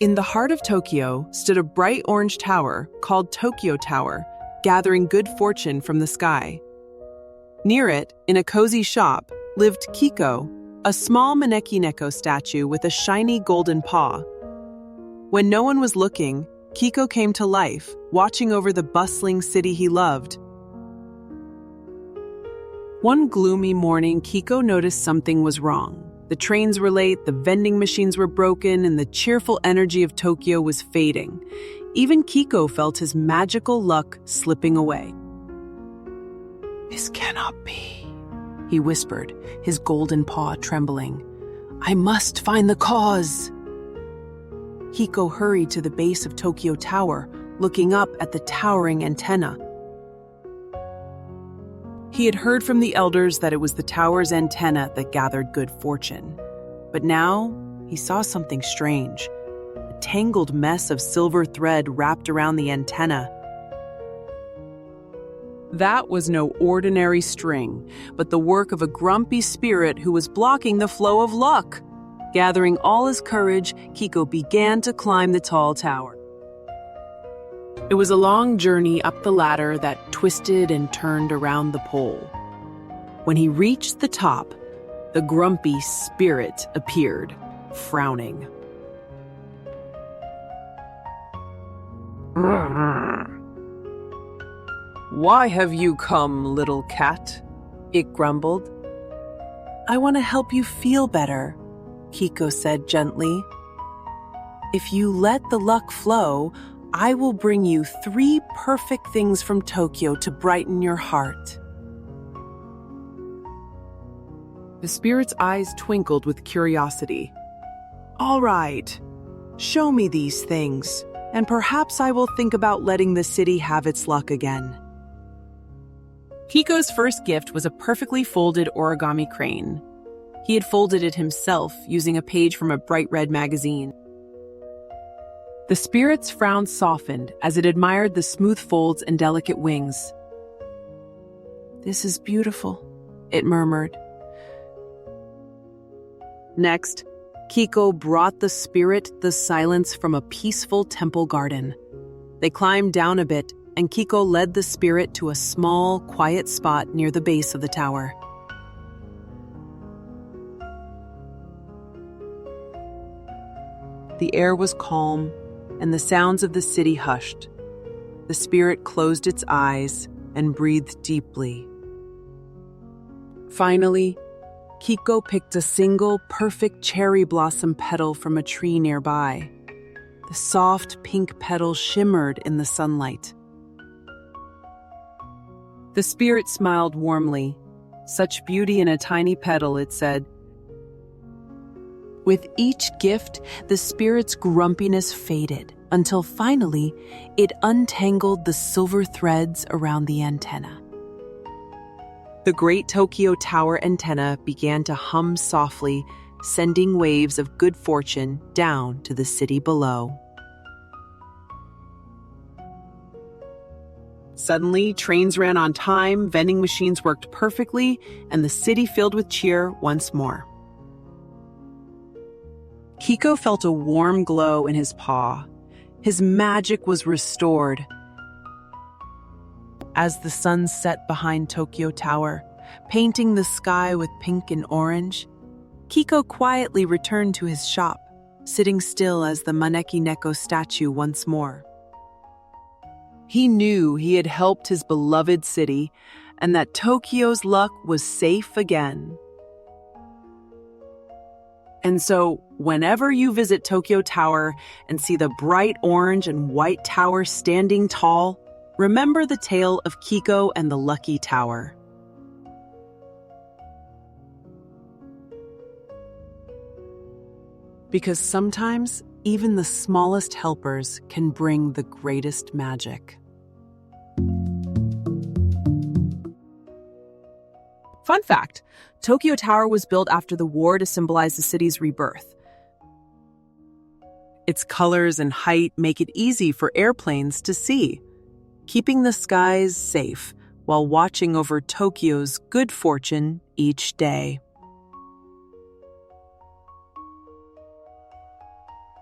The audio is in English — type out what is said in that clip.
In the heart of Tokyo stood a bright orange tower called Tokyo Tower, gathering good fortune from the sky. Near it, in a cozy shop, lived Kiko, a small maneki neko statue with a shiny golden paw. When no one was looking, Kiko came to life, watching over the bustling city he loved. One gloomy morning, Kiko noticed something was wrong. The trains were late, the vending machines were broken, and the cheerful energy of Tokyo was fading. Even Kiko felt his magical luck slipping away. "This cannot be," he whispered, his golden paw trembling. "I must find the cause." Kiko hurried to the base of Tokyo Tower, looking up at the towering antenna. He had heard from the elders that it was the tower's antenna that gathered good fortune. But now, he saw something strange. A tangled mess of silver thread wrapped around the antenna. That was no ordinary string, but the work of a grumpy spirit who was blocking the flow of luck. Gathering all his courage, Kiko began to climb the tall tower. It was a long journey up the ladder that twisted and turned around the pole. When he reached the top, the grumpy spirit appeared, frowning. "Why have you come, little cat?" it grumbled. "I want to help you feel better," Kiko said gently. "If you let the luck flow, I will bring you 3 perfect things from Tokyo to brighten your heart." The spirit's eyes twinkled with curiosity. "All right, show me these things, and perhaps I will think about letting the city have its luck again." Kiko's first gift was a perfectly folded origami crane. He had folded it himself using a page from a bright red magazine. The spirit's frown softened as it admired the smooth folds and delicate wings. "This is beautiful," it murmured. Next, Kiko brought the spirit the silence from a peaceful temple garden. They climbed down a bit, and Kiko led the spirit to a small, quiet spot near the base of the tower. The air was calm, and the sounds of the city hushed. The spirit closed its eyes and breathed deeply. Finally, Kiko picked a single, perfect cherry blossom petal from a tree nearby. The soft pink petal shimmered in the sunlight. The spirit smiled warmly. "Such beauty in a tiny petal," it said. With each gift, the spirit's grumpiness faded, until finally, it untangled the silver threads around the antenna. The great Tokyo Tower antenna began to hum softly, sending waves of good fortune down to the city below. Suddenly, trains ran on time, vending machines worked perfectly, and the city filled with cheer once more. Kiko felt a warm glow in his paw. His magic was restored. As the sun set behind Tokyo Tower, painting the sky with pink and orange, Kiko quietly returned to his shop, sitting still as the maneki neko statue once more. He knew he had helped his beloved city, and that Tokyo's luck was safe again. And so, whenever you visit Tokyo Tower and see the bright orange and white tower standing tall, remember the tale of Kiko and the Lucky Tower. Because sometimes, even the smallest helpers can bring the greatest magic. Fun fact, Tokyo Tower was built after the war to symbolize the city's rebirth. Its colors and height make it easy for airplanes to see, keeping the skies safe while watching over Tokyo's good fortune each day.